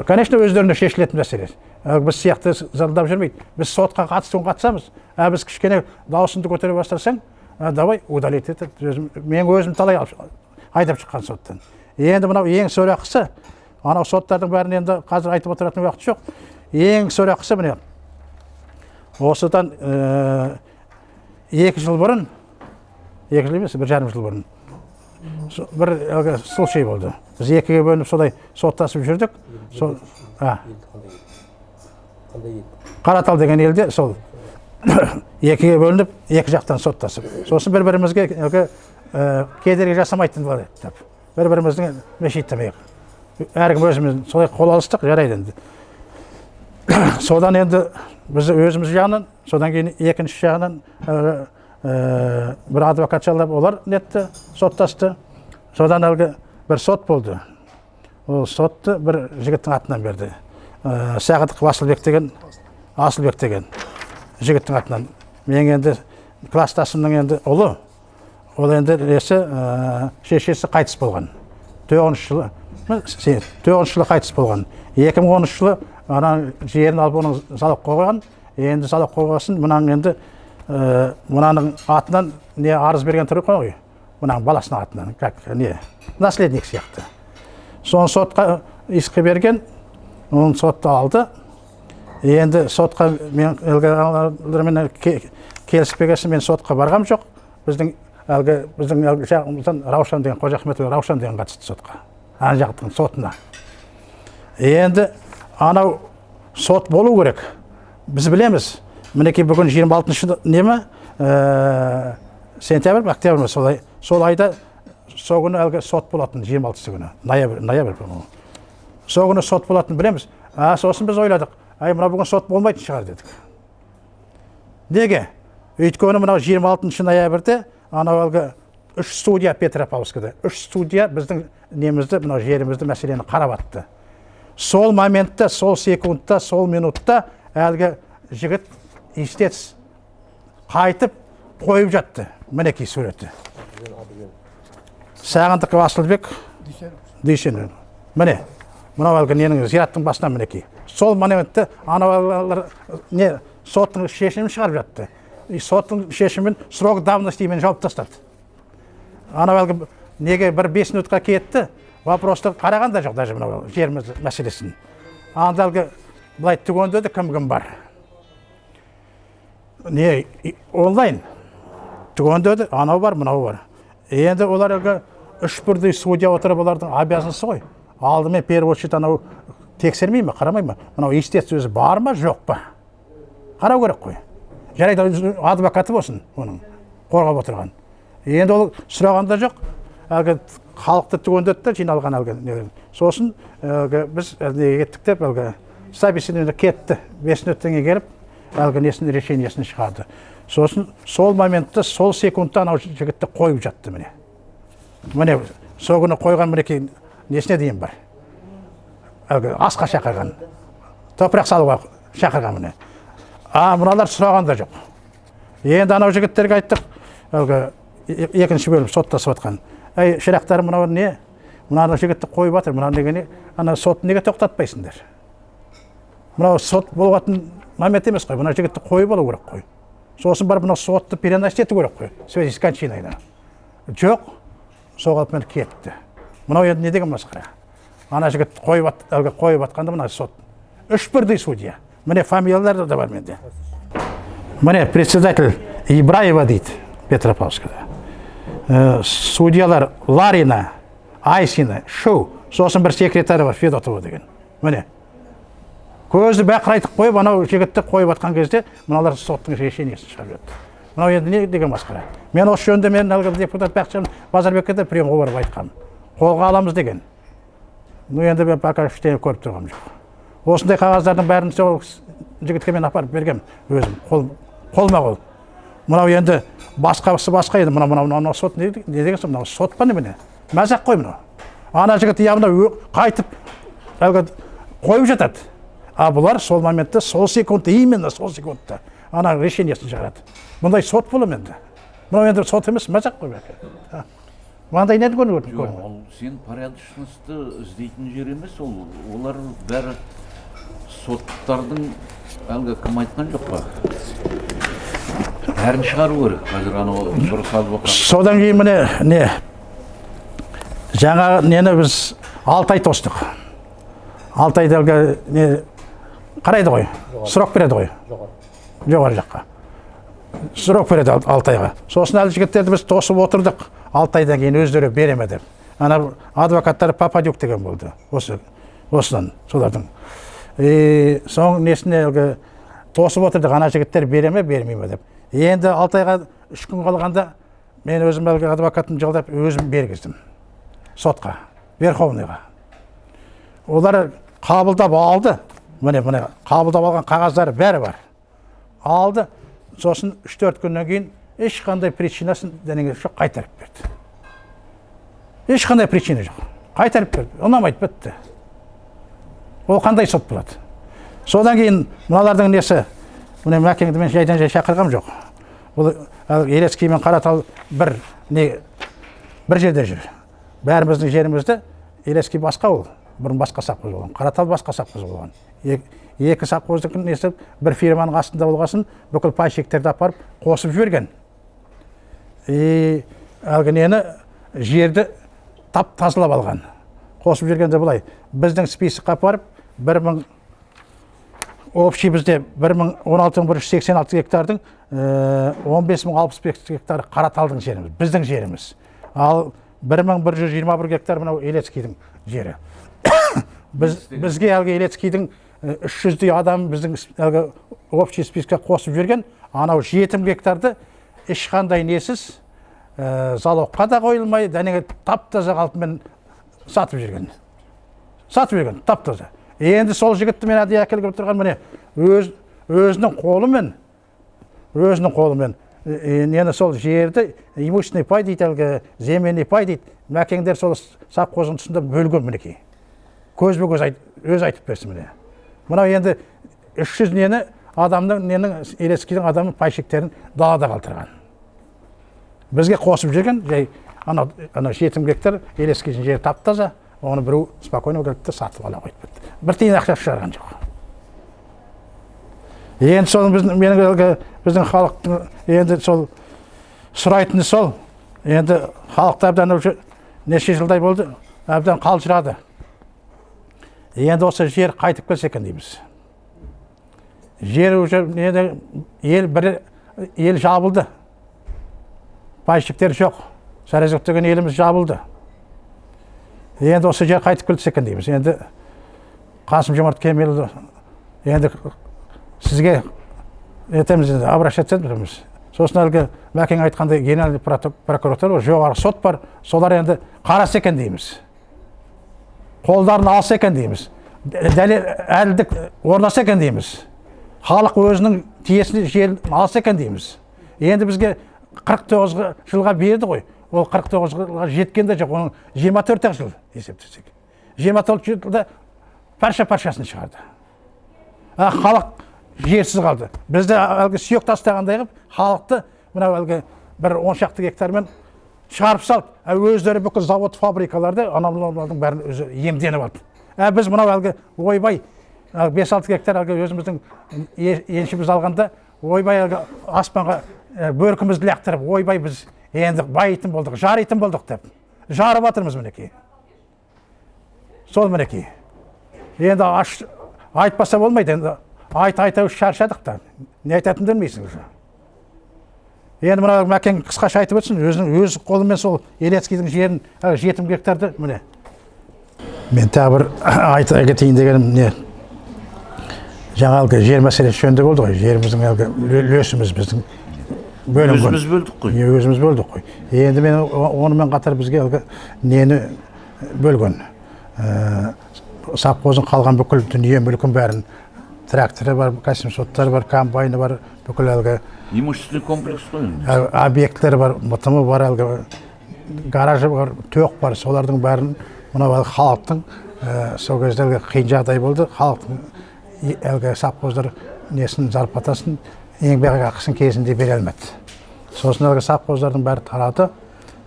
Конечно, өздеріне шешілетін мәселе. Біз сияқты залдап жүрмейді. Біз сотқа қатысамыз. Біз кішкене даусынды көтере бастасаң, давай удалить етіп. Мен өзім талай айдап шыққан соттан. Енді мынау ең сорақысы, анау соттардың бәрін енді қазір айтып отыратын уақыт жоқ. Ең сорақысы міне. Осыдан 2 жыл бұрын, 2 жыл емес, 1,5 жыл бұрын. Бір случай болды. Біз 2-ге бөлініп солай соттасып жүрдік. Қаратал деген елде сол 2-ге бөлініп, 2 жақтан соттасып. Сосын бір-бірімізге кедергі жасамайтын болады деп. Бір-біріміздің мешіттемейік. Әркім өзіміз солай қол алыстық, жарайды енді. Содан енді біз өзіміз жағынан, содан кейін екінші жағынан бір адвокат жалдап олар нетті, соттасты. Содан әлгі бір сот болды. Ол сотты бір жігіттің атынан берді. Сағындық Асылбек деген жігіттің атынан. Мен енді кластасымның енді ұлы. Ол енді шешесі қайтыс болған. 9 жылы 9 жылы қайтыс болған. 2010 жылы ана жерін алып оның залог қойған. Енді залог қойғасын, мұнаның енді мұнаның атынан не арыз берген түрі қой. Мұнаның баласының атынан, как не, наследник сияқты. Соны сотқа иск берген, оны сотта алды. Енді сотқа мен келіспегесін мен сотқа барғам жоқ. Біздің жағымыздан Раушан деген, Қожа Ахметов Раушан деген қатысты сотқа. Ана жақтың сотына. Енді анау сот болу керек. Біз білеміз. Мінекей бүгін 26-шы неме? Сентябрь, октябрь ме солай. Сол айда сол күні әлгі сот болатын 26-сы күні. Ноябрь. Сол күні сот болатын білеміз. Сосын біз ойладық. Мына бүгін сот болмайтын шығар дедік. Неге? Өйткені мынау 26 ноябрьде анау әлгі 3 судья Петропавловскіде. 3 судья біздің немізді, мынау жерімізді мәселені қарап атты. Сол моментта, сол секундта, сол минутта әлгі жігіт истец қайтып қойып жатты. Мінекей суреті. Сағындық Асылбек Дүйсенов. Міне, мынау әлгі ненің зираттың басынан мінекей. Сол моментте аналар не соттың шешімін шығарып жатты. Соттың шешімін срок давностимен жауып тастады. Ана әлгі неге бір 5 минутқа кетті, вопросты қараған да жоқ даже мынау жеріміз мәселесін. Анда әлгі былай түгендеді кім бар. Не онлайн түгендеді, анау бар, мынау бар. Енді олар әлгі 3 бірдей судья отырып олардың обязанысы ғой. Алдымен первый очередь анау тексермей ме, қарамай ма? Мынау истец өзі бар ма, жоқ па? Қарау керек қой. Жарайды адвокаты болсын оның қорғап отырған. Енді ол сұрағанда жоқ. Әлгі халықты түгендетті жиналған әлгі. Сосын біз кеттік деп әлгі собеседование кетті. 5 минуттан кейін келіп әлгі несін решениесін шығарды. Сосын сол моментте, сол секундта анау жігітті қойып жатты міне. Міне сол күні қойған мінекей несіне дейін бар. Әлгі асқа шақырған. Топырақ салуға шақырған міне. Мыналар сұраған да жоқ. Енді анау жігіттерге айттық, әлгі екінші бөлім соттасып атқан. Шырақтарым мынау не? Мынау жігітті қойып атыр, мынау неге ана сот неге тоқтатпайсыңдар? Мынау сот болатын момент емес қой, мынау жігітті қойып алу керек қой. Сосын барып мынау сотты переносить ету керек қой, в связи с кончиной. Жоқ, соғалып мен кетті. Мынау енді не деген масқара? Ана жігітті қойып атқанда мына сот. 3 бірдей судья. Міне фамилиялары да бар менде. Міне председатель Ибраева дейді Петропавловскіде. Судьялар Ларина, Айсина, Шу, сосын бір секретары бар Федотова деген. Міне. Көзді бақырайтып қойып, анау жігітті қойып атқан кезде, мыналар соттың решениесін шығарып жатты. Мынау енді не деген масқара? Мен осы жөнінде мен әлгі депутат Бақытжан Базарбекке де приемға барып айтқам. Қолға аламыз деген. Енді мен пока ештеңе көріп тұрғам жоқ. Осындай қағаздардың бәрін сол жігітке мен апарып бергем өзім, қолма-қол. Мынау енді басқасы басқа еді, мынау сот не деген соң, мынау сот па немене? Мәзақ қой мынау. Ана жігіт явно қайтып әлгі қойып жатады. Бұлар сол моментте, сол секундта, именно сол секундта ана решениесін шығарады. Бұндай сот болу енді. Мынау енді сот емес, мәзақ қой бәке. Мынандай неді көріп көрдім? Ол сен порядочностьті іздейтін жер емес, олар бәрі соттардың әлгі кім айтқан жоқ па? Бәрін шығару керек, қазір анау дұрыс адвокат. Содан кейін міне жаңа нені біз 6 ай тостық. 6 айда әлгі қарайды ғой, сұрақ береді ғой. Жоғары жаққа. Сұрақ береді 6 айға. Сосын әлі жігіттерді біз тосып отырдық. 6 айдан кейін өздері береме деп. Ана адвокаттары Пападюк деген болды. Осыдан, солардың. Соң несіне әлгі тосып отырдық, ана жігіттер береме, бермейме деп. Енді 6 айға 3 күн қалғанда мен өзім әлгі адвокатын жалдап өзім бергіздім. Сотқа, Верховныйға. Олар қабылдап алды. Міне қабылдап алған қағаздары бәрі бар. Алды. Сосын 3-4 күннен кейін ешқандай причинасын денеге жоқ қайтарып берді. Ешқандай причина жоқ. Қайтарып берді. Ұнамайды, бітті. Ол қандай сот болады? Содан кейін мыналардың несі, міне Мәкеңді мен жайдан жай шақырғам жоқ. Ол Елецкий мен Қаратал бір жерде жүр. Бәріміздің жерімізді Елески басқа ол, бұрын басқа совхоз болған, Қаратал басқа совхоз болған. Екі совхоздың несі бір фирманың астында болғасын, бүкіл пайшектерді апарып қосып жіберген. Әлгі нені жерді тап тазалап алған. Қосып жүргенде бұлай, біздің списокқа апарып, общий бізде 1016.186 гектардың 15.065 гектары Қараталдың жеріміз, біздің жеріміз. Ал 1121 гектар мынау Елецкийдің жері. Бізге әлгі Елецкийдің 300-дей адам біздің общий спискқа қосып жүрген, анау 7 гектарды ешқандай несіз, залогқа да қойылмай, дәнеңе тап-таза қалпымен сатып жүрген. Тап-таза. Енді сол жігітті мен әдейі әкеліп тұрған міне өзінің қолымен нені сол жерді имущественный пай дейді, әлгі земельный пай дейді, мәкеңдер сол совхоздың тұсында бөлген мінекей. Көзбе-көз өз айтып берсін міне. Мынау енді 300 нені адамның Елецкийдің адамның пайшектерін далада қалдырған. Бізге қосып жүрген, ана 7 гектар Елецкийдің жері тап-таза, оны біреу спокойно келді сатып ала қойып кетті. Бір тиын ақша шығарған жоқ. Енді сол біздің халықтың енді сол сұрайтыны сол. Енді халықта әбден неше жылдай болды, әбден қалжырады. Енді осы жер қайтып келсе екен дейміз. Жер ел жабылды. Пайшектер жоқ. Сарайзық деген еліміз жабылды. Енді осы жер қайтып келсе екен дейміз. Енді Қасым-Жомарт Кемелұлы енді сізге обращаться етеміз. Сосын әлгі Мәкең айтқандай генеральный прокуратура бар, жоғарғы сот бар, солар енді қараса екен дейміз. Қолдарын алса екен дейміз. Әлдік орнаса екен дейміз. Халық өзінің тиесілі жерін алса екен дейміз. Енді бізге 49 жылға берді ғой. Ол 49 жылға жеткенде жоқ, оның 24 жыл есептесек. 24 жылда парша-паршасын шығарды. Халық жерсіз қалды. Бізді әлгі сүйек тастағандай қып, халықты мынау әлгі бір 10 шақты гектармен шығарып салып, өздері бүкіл завод фабрикаларды анамлардың бәрін өзі емденіп алды. Біз мынау әлгі ойбай 5-6 гектар әлгі өзіміздің еншіміз алғанда, ойбай әлгі аспанға бөркімізді лақтырып, ойбай біз енді байытын болдық, жаритын болдық деп. Жарып атырмыз мінекей. Сол мінекей. Енді айтпаса болмайды, енді айта үш шаршадық та. Не айтатын білмейсің уже. Енді мына Мәкең қысқаша айтып өтсін, өз қолымен сол Елецкийдің жерін 7 гектарды міне. Мен тағы бір айта кетейін дегенім не? Жаңағы жер мәселесі жөнінде болды ғой. Жеріміздің үлесіміз біздің бөлінген. Өзіміз бөлдік қой. Өзіміз бөлдік қой. Енді мен онымен қатар бізге нені бөлген. Совхоздың қалған бүкіл дүние мүлкін бәрін, тракторы бар, кәсіпшоттары бар, комбайны бар, бүкіл әлгі имущественный комплекс қой. Объекттері бар, мытымы бар, әлгі гаражы бар, төк бар, солардың бәрін мынау халықтың сол кезде қиын жағдай болды. Халықтың әлгі совхоздар несін зарплатасын еңбек ақысын кезінде бере алмады. Сосын әлгі совхоздардың бәрі тарады.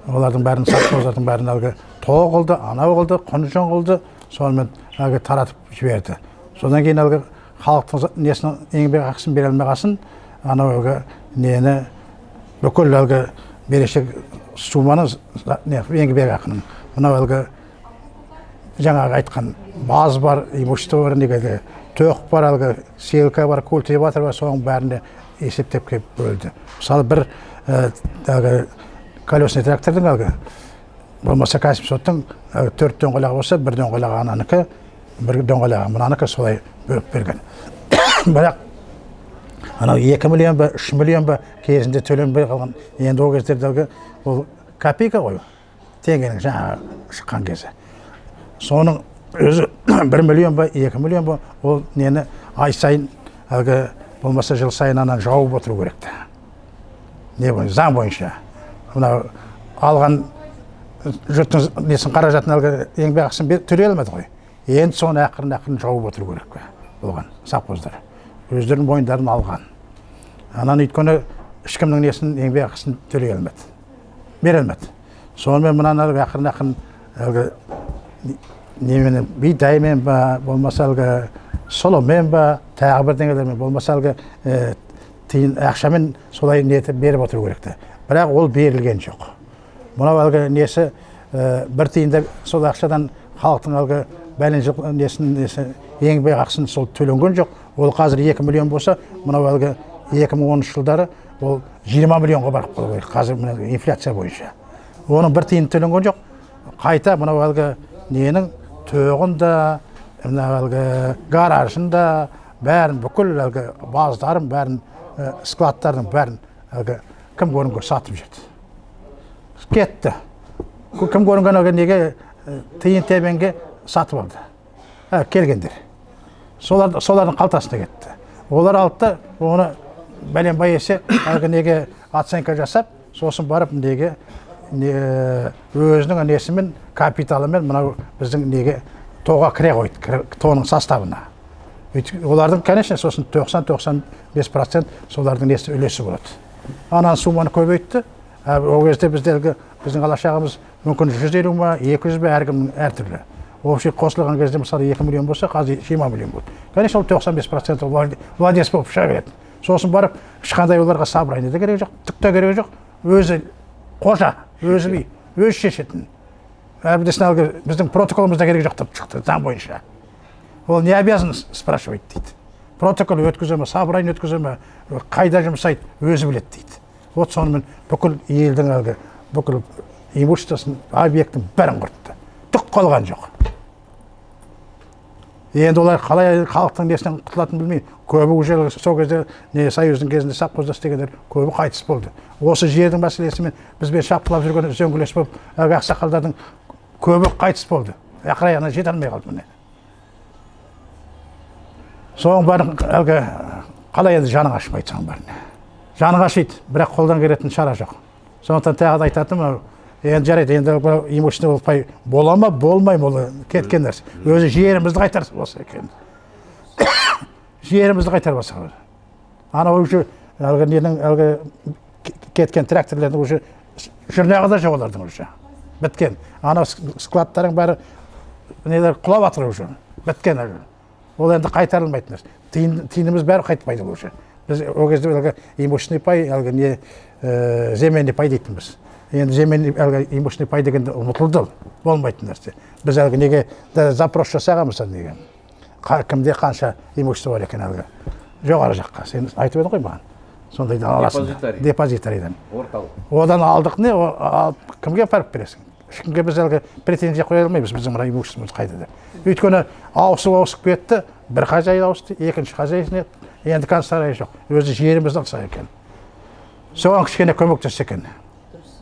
Олардың бәрін совхоздардың бәрін әлгі тоқ қылды, анау қылды, құнжон қылды, сонымен әлгі таратып жіберді. Содан кейін әлгі халықтың несін еңбек ақысын бере алмағасын, анау әлгі нені бүкіл әлгі берешек суманы еңбек ақының. Мынау әлгі жаңағы айтқан баз бар, имущество бар, төқ бар, әлгі селка бар, культиватор бар, соның бәріне есептеп кеп бөлді. Мысалы бір колесный трактордың әлгі болмаса кәсіпшоттың 4 дөңгелегі болса, 1 дөңгелегі ананікі, 1 дөңгелегі мынанікі солай бөліп берген. Бірақ анау 2 миллион ба, 3 миллион ба кезінде төленбей қалған. Енді ол кездердегі ол копейка ғой. Теңгенің жаңағы шыққан кезі. Соның өзі 1 миллион ба, 2 миллион ба, ол нені ай сайын әлгі болмаса жыл сайын анан жауып отыру керекті. Не бойынша, заң бойынша. Мынау алған жұрттың несін қаражатын әлгі еңбек ақысын төлей алмады ғой. Енді соны ақырын жауып отыру керек болған совхоздар. Өздерінің мойындарын алған. Анан өйткені ешкімнің несін еңбек ақысын төлей алмады. Бере алмады. Сонымен мынаны ақырын әлгі немене бидаймен ба, болмаса әлгі соломен ба, тағы бірдеңелермен, болмаса әлгі тиын ақшамен солай нетіп беріп отыру керек. Бірақ ол берілген жоқ. Мынау әлгі несі бір тиында сол ақшадан халықтың әлгі бәлен жыл несі еңбек ақысын сол төленген жоқ. Ол қазір 2 миллион болса, мынау әлгі 2013 жылдары ол 20 миллионға барып қалу керек. Қазір инфляция бойынша. Оның бір тиын төленген жоқ. Қайта мынау әлгі ненің тоғында, әлгі гаражында бәрін бүкіл әлгі баздарын бәрін складтардың бәрін әлгі кім көрінген сатып жүрді. Кетті. Кім көрінген әлгі неге тиын тебенге сатып алды. Келгендер. Солардың қалтасына кетті. Олар алды, оны бәлен байесе әлгі неге оценка жасап, сосын барып неге өзінің несімен, капиталымен мынау біздің неге тоға кіре қойды, тоның составына. Олардың, конечно, сосын 90-95% солардың несі үлесі болады. Анан суманы көбейтті. Ол кезде біздің алашағымыз мүмкін 150 ма, 200 бе әркімнің әртүрлі. Общий қосылған кезде мысалы 2 миллион болса, қазір 20 миллион болды. Конечно, ол 95% владелец болып шыға береді. Сосын барып, ешқандай оларға собрание да керек жоқ, түк те керек жоқ. Өзі қожа, өзі би, өзі шешетін. Әрбірдесін әлгі біздің протоколымызда керек жоқ деп шықты, заң бойынша. Ол не обязан спрашивать дейді. Протокол өткізе ме, собрание өткізе ме, қайда жұмсайды, өзі біледі дейді. Вот сонымен бүкіл елдің әлгі, бүкіл имуществосын, объекттің бәрін құртты. Түк қалған жоқ. Енді олар қалай халықтың несінен құтылатынын білмей, көбі уже сол кезде Союздың кезінде совхоздас дегендер көбі қайтыс болды. Осы жердің мәселесімен бізбен шапқылап жүрген үзеңгілес болып, әлгі ақсақалдардың көбі қайтыс болды. Ақыраяғына жете алмай қалды міне. Соның бәрін әлгі қалай енді жаның ашпайды соның бәріне. Жаның ашиды, бірақ қолдан келетін шара жоқ. Сондықтан тағы да айтатыным, енді жарайды, енді имущество болпай бола ма, болмай ма кеткен нәрсе. Өзі жерімізді қайтарса болса екен. Жерімізді қайтар болса. Ана уже әлгі кеткен тракторлардың уже жүрнағы да жоқ олардың уже. Біткен. Ана складтардың бәрі нелер құлап атыр уже. Біткен. Ол енді қайтарылмайтын нәрсе. Тиынымыз бәрі қайтпайды уже. Біз ол кезде әлгі имущественный пай, әлгі не земельный пай дейтінбіз. Енді земельный әлгі имущественный пай дегенде ұмытылды, болмайтын нәрсе. Біз әлгі неге запрос жасағанбыз неге. Кімде қанша имущество бар екен әлгі. Жоғары жаққа. Сен айтып едің ғой маған. Сондайды аласың. Депозитарийдан. Одан алдық не, кімге апарып бересің? Ешкімге біз әлгі претензия қоя алмаймыз, біздің мына имуществомыз қайда деп. Өйткені ауысып кетті, бір хозяин ауысты, екінші хозяин еді. Енді консарай жоқ. Өзі жерімізді алса екен. Соған кішкене көмектессе екен.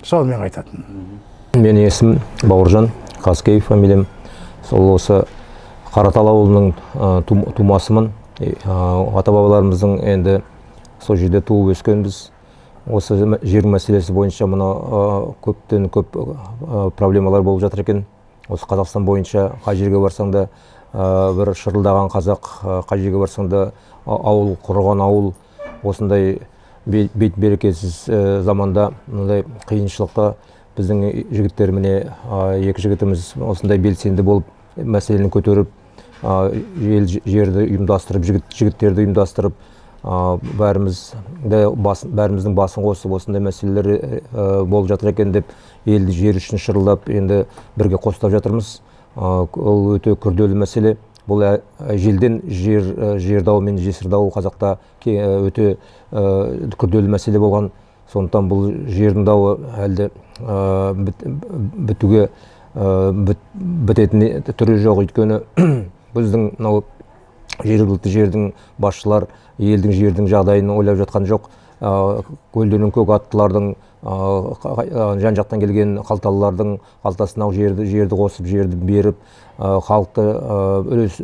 Сол мен айтатын. Менің есім Бауыржан, Қазкеев фамилиям. Сол осы Қаратал ауылының тумасымын. Ата-бабаларымыздың енді сол жерде туып өскенбіз. Осы жер мәселесі бойынша мына көптен көп проблемалар болып жатыр екен. Осы Қазақстан бойынша қай жерге барсаң да бір шырылдаған қазақ, қай жерге барсаң да ауыл, құрған ауыл, осындай бет берекесіз заманда, мындай қиыншылықта біздің жігіттер міне екі жігітіміз осындай белсенді болып мәселені көтеріп, жерді ұйымдастырып, жігіттерді ұйымдастырып, бәріміздің басын қосып осындай мәселелер болып жатыр екен деп елді жер үшін шырылдап енді бірге қостап жатырмыз. Ол өте күрделі мәселе. Бұл желден жер дауы мен жесір дауы қазақта өте күрделі мәселе болған. Сондықтан бұл жердің дауы әлде бітуге бітетін түрі жоқ. Өйткені біздің жергілікті жердің басшылар елдің жердің жағдайын ойлап жатқан жоқ. Көлдердің көк аттылардың жан жақтан келген қалталылардың қалтасына жерді қосып, жерді беріп, халықты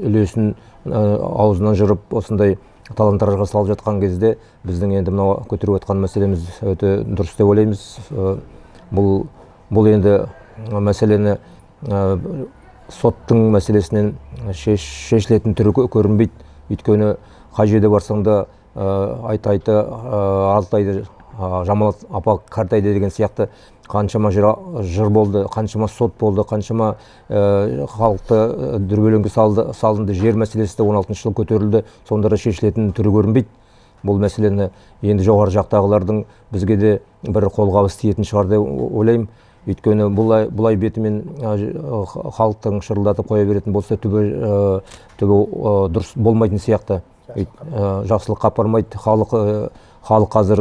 үлесін аузынан жырып, осындай талан-таражға салып жатқан кезде біздің енді мынау көтеріп жатқан мәселеміз өте дұрыс деп ойлаймыз. Бұл енді мәселені соттың мәселесінен шешілетін түрі көрінбейді. Өйткені қай жерде барсаң да айты 6 айды Жамалат апа қартайды деген сияқты қаншама жыр болды, қаншама сот болды, қаншама халықты дүрбелеңге салынды, жер мәселесі де 16 жыл көтерілді, сонда да шешілетін түрі көрінбейді. Бұл мәселені енді жоғары жақтағылардың бізге де бір қолғабыс тиетін шығар деп ойлаймын. Өйткені бұлай бетімен халықтың шырылдатып қоя беретін болса түбі дұрыс болмайтын сияқты. Жақсылыққа апармайды. Халық қазір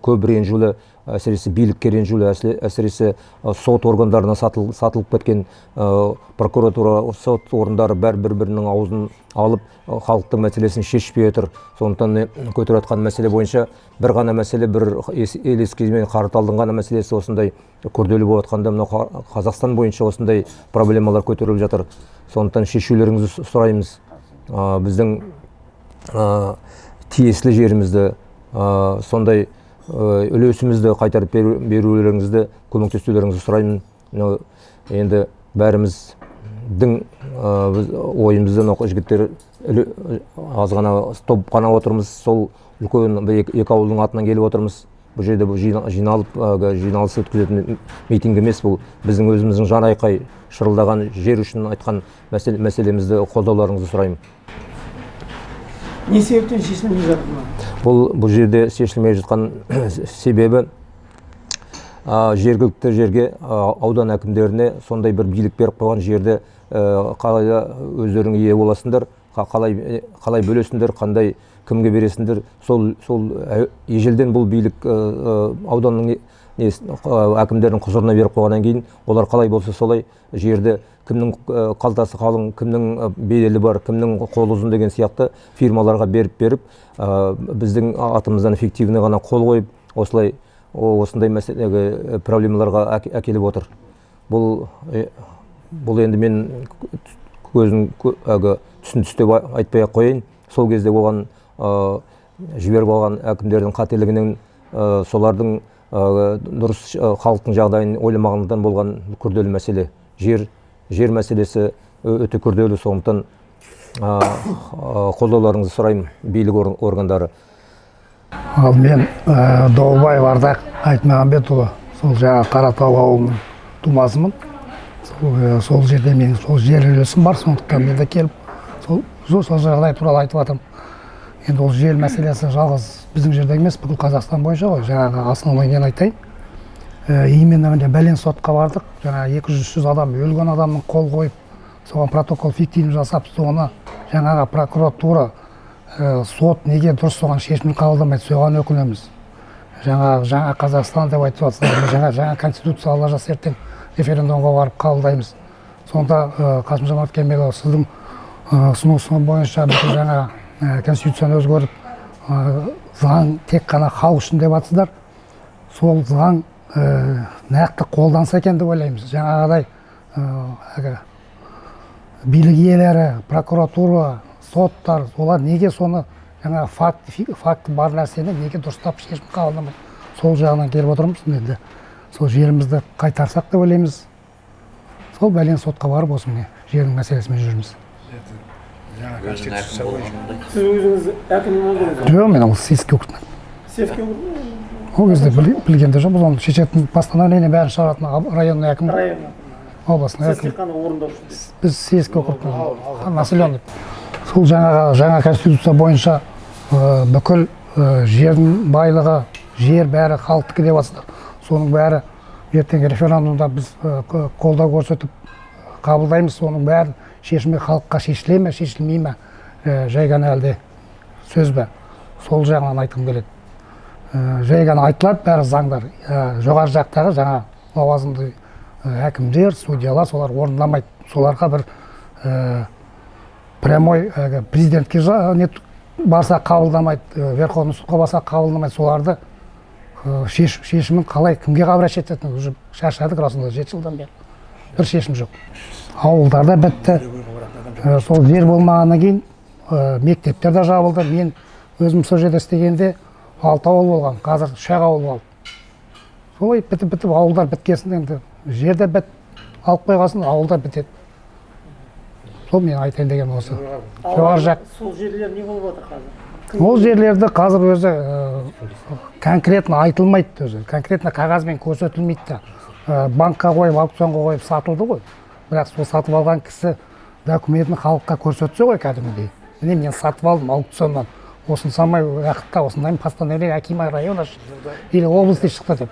көп ренжулі, әсіресе билікке ренжулі, әсіресе сот органдарына сатылып кеткен прокуратура, сот орындары бір-бірінің аузын алып халықтың мәселесін шешпей отыр. Сондықтан көтеріп жатқан мәселе бойынша бір ғана мәселе, бір ел ескермей Қараталдың ғана мәселесі осындай күрделі болып жатқанда, мынау Қазақстан бойынша осындай проблемалар көтеріліп жатыр. Сондықтан шешулеріңізді сұраймыз. Біздің тиесілі жерімізді, сондай үлесімізді қайтарып берулеріңізді, көмектесулеріңізді сұраймын. Енді бәріміздің ойымыздан жігіттер аз ғана топ қана отырмыз, сол үлкен екі ауылдың атынан келіп отырмыз. Бұл жерде жиналыс өткізетін митинг емес, бұл біздің өзіміздің жан айқай шырылдаған жер үшін айтқан мәселемізді қолдауларыңызды сұраймын. Не себептен шешілмей жатыр? Бұл жерде шешілмей жатқан себебі жергілікті жерге, аудан әкімдеріне сондай бір билік беріп қойған жерде қалай өздерің ие боласыңдар, қалай бөлесіңдер, қандай кімге бересіңдер. Сол ежелден бұл билік ауданның әкімдердің құзырына беріп қойғаннан кейін, олар қалай болса солай жерде кімнің қалтасы қалың, кімнің беделі бар, кімнің қолы ұзын деген сияқты фирмаларға беріп, біздің атымыздан эффективный ғана қол қойып, осындай мәселеге проблемаларға әкеліп отыр. Бұл енді мен көзін түсін түстеп айтпай қойайын. Сол кезде оған жіберіп алған әкімдердің қателігінен, солардың дұрыс халықтың жағдайын ойламағандықтан болған күрделі мәселе. Жер мәселесі өте күрделі, сондықтан қолдауларыңызды сұраймын, билік органдары. Ал мен Дауылбаев Ардақ Айтмағамбетұлы, сол жаңа Қаратал ауылының тумасымын. Сол жерде менің сол жер үлесім бар, сондықтан мен де келіп, сол жағдай туралы айтып жатырмын. Енді ол жер мәселесі жалғыз біздің жерде емес, бүкіл Қазақстан бойынша ғой. Жаңағы основной нені айтайын. Именно бәлен сотқа бардық. Жаңа 200-300 адам, өлген адамның қол қойып, соған протокол фиктивный жасап, соны жаңағы прокуратура, сот неге дұрыс соған шешім қабылдамайды, соған өкінеміз. Жаңа Қазақстан деп айтып жатсыздар, жаңа конституциялар жасап референдумға барып қабылдаймыз. Сонда Қасым-Жомарт Кемелұлы, сіздің ұсынысыңыз бойынша бүкіл жаңа конституцияны өзгертіп, заң тек қана халық үшін деп жатсыздар. Сол заң нақты қолданса екен деп ойлаймыз. Жаңағыдай билік иелері, прокуратура, соттар, олар неге соны жаңа факт бар нәрсені неге дұрыстап шешім қабылдамайды? Сол жағынан келіп отырмыз. Енді сол жерімізді қайтарсақ деп ойлаймыз. Сол бәлен сотқа барып осымен жердің мәселесімен жүрміз. Сіз өзіңіз әкім болдыңыз? Жоқ, мен ол сельский округтан. Сельский округ? Ол кезде білгенде жоқ, біз оны шешетін постановление бәрін шығаратын районный әкім, областный әкім. Сіз тек қана орындаушы? Біз сельский округтан, населенный. Сол жаңа конституция бойынша бүкіл жердің байлығы, жер бәрі халықтікі деп жатсыздар. Соның бәрі ертеңгі референдумда біз қолдау көрсетіп қабылдаймыз. Соның бәрі шешімі халыққа шешіле ме, шешілмей ме, жай ғана әлде сөз бе? Сол жағынан айтқым келеді. Жай ғана айтылады бәрі заңдар. Жоғары жақтағы жаңа лауазымды әкімдер, судьялар, солар орындамайды. Соларға бір прямой президентке барса қабылдамайды, Верховный сотқа барса қабылдамайды. Соларды шешімін қалай, кімге обращаться ететін, уже шаршадық расында 7 жылдан бері. Бір шешім жоқ. Ауылдарда бітті. Сол жер болмағаннан кейін мектептер де жабылды. Мен өзім сол жерде істегенде 6 ауыл болған, қазір 3 ауыл қалды. Солай бітіп ауылдар біткесін, енді жерде біт алып қойғасын, ауылдар бітеді. Сол мен айтайын деген осы. Жоғары жақ. Сол жерлер не болып жатыр қазір? Ол жерлерді қазір өзі конкретно айтылмайды, өзі конкретно қағазбен көрсетілмейді да. Банкқа қойып, аукционға қойып сатылды ғой. Бірақ сол сатып алған кісі документін халыққа көрсетсе ғой кәдімгідей. Міне мен сатып алдым аукционнан. Осыншама уақытта осындай постановление Акимай района или области шықты деп.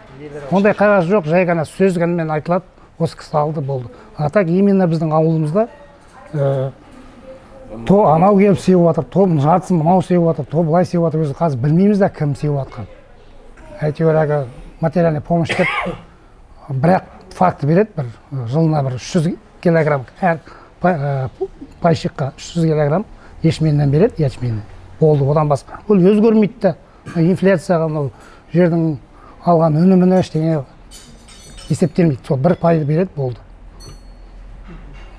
Ондай қағаз жоқ, жай ғана сөз ғанымен айтылады, осы кісі алды болды. А так именно біздің ауылымызда анау келіп сеуіп жатыр, тобын жартысын мынау сеуіп жатыр, то былай сеуіп жатыр, өзі қазір білмейміз да кім сеуіп жатқан. Әйтеуір әлгі материальный помощь деп бірақ факті береді, бір жылына бір 300 килограмм әр пайшыққа 300 килограмм ешменнен береді, ячменнен. Болды, одан басқа. Ол өзгермейді да. Инфляцияға мынау жердің алған өніміне ештеңе есептелмейді. Сол 1% береді, болды.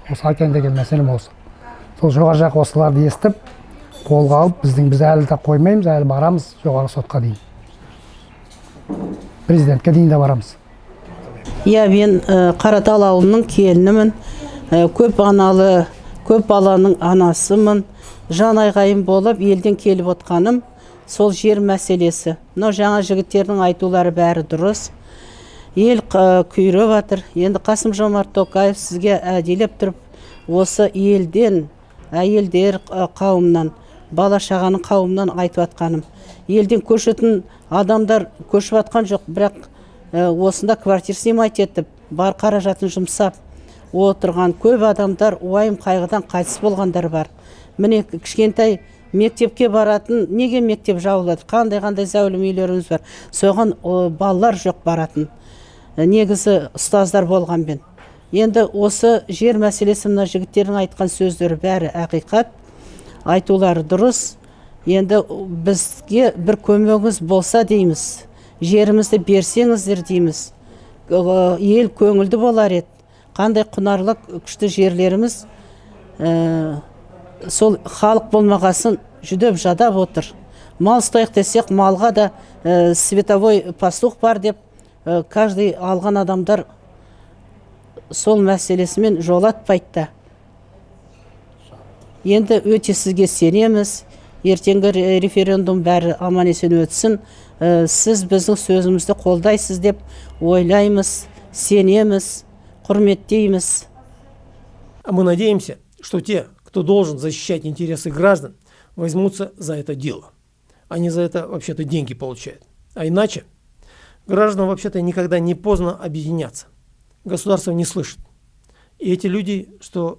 Осы айтайын деген мәселем осы. Сол жоғары жақ осыларды естіп, қолға алып, біз әлі де қоймаймыз, әлі барамыз жоғары сотқа дейін. Президентке дейін де барамыз. Иә, мен Қаратал ауылының келінімін, көп баланың анасымын. Жан айғайым болып, елден келіп отқаным, сол жер мәселесі. Мынау жаңа жігіттердің айтулары бәрі дұрыс. Ел күйреп жатыр. Енді Қасым-Жомарт Тоқаев сізге әдейілеп тұрып, осы елден, әйелдер қауымнан, бала шағаның қауымынан айтып атқаным. Елден көшетін адамдар көшіп атқан жоқ, бірақ осында квартира снимать етіп, бар қаражатын жұмсап отырған көп адамдар уайым қайғыдан қайтыс болғандар бар. Міне кішкентай мектепке баратын, неге мектеп жабылады? Қандай зәулім үйлеріміз бар. Соған балалар жоқ баратын. Негізі ұстаздар болғанмен. Енді осы жер мәселесі мына жігіттердің айтқан сөздері бәрі ақиқат, айтулары дұрыс. Енді бізге бір көмегіңіз болса дейміз. Жерімізді берсеңіздер дейміз. Ел көңілді болар еді. Қандай құнарлық күшті жерлеріміз сол халық болмағасын жүдеп жадап отыр. Мал ұстайық десек, малға да световой пастух бар деп, каждый алған адамдар сол мәселесімен жолатпайды. Енді өте сізге сенеміз. Ертеңгі референдум бәрі аман есен өтсін. Сіз біздің сөзімізді қолдайсыз деп ойлаймыз, сенеміз, құрметтейміз. Мы надеемся, что те, кто должен защищать интересы граждан, возьмутся за это дело. Они за это вообще-то деньги получают. А иначе гражданам вообще-то никогда не поздно объединяться. Государство не слышит. И эти люди, что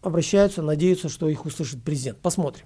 обращаются, надеются, что их услышит президент. Посмотрим.